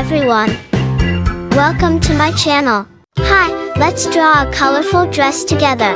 everyone. Welcome to my channel. Hi, let's draw a colorful dress together.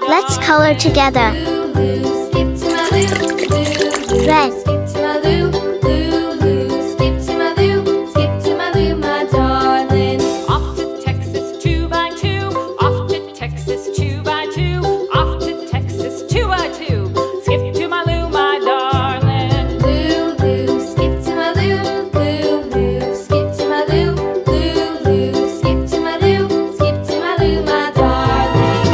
Let's color together. Red, Off to Texas 2x2, off to Texas 2x2, off to Texas 2x2. Skip to my Lou, my darling. Lulu, skip to my Lou, Lulu, skip to my Lou, Lulu, skip to my Lou, skip to my Lou, my darling.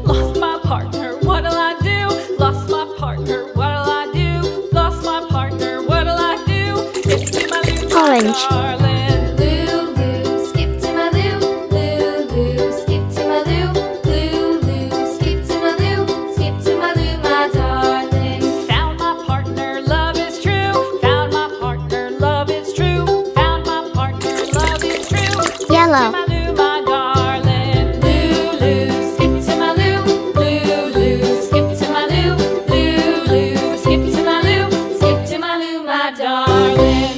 Lost my partner, what'll I do? Lost my partner, what'll I do? Lost my partner, what'll I do? Skip to my Lou, my Orange. darling. Lulu, skip to my Lou, Lulu, skip to my Lou, Lulu, skip to my Lou, skip to my Lou, my darling. Found my partner, love is true. Found my partner, love is true. Found my partner, love is true. Skip Yellow. to my Lou, my darling. Lulu, skip to my Lou. Lulu, skip to my Lou. Lulu, skip to my Lou. Skip to my Lou, my darling.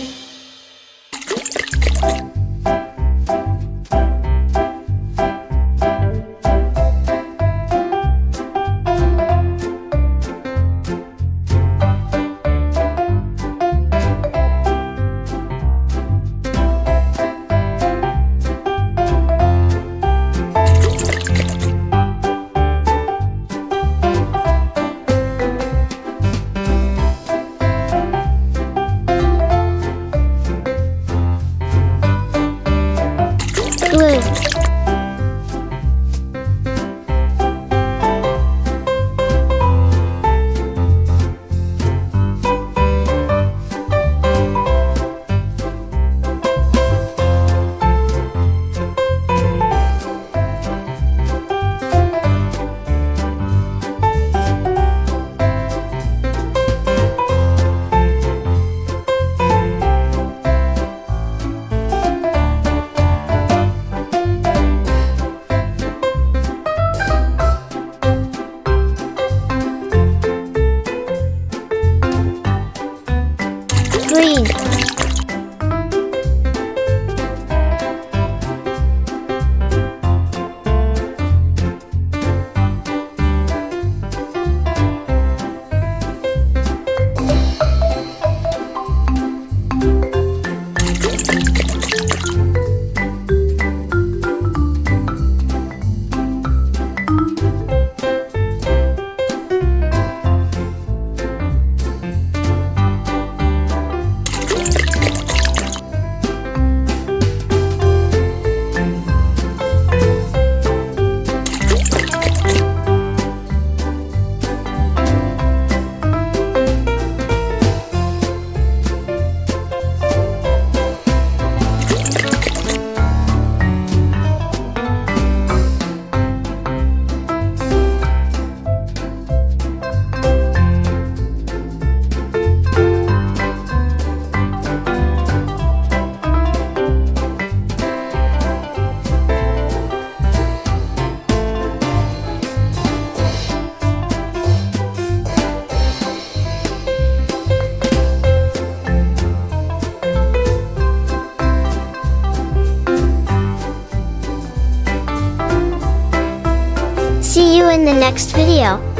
See you in the next video.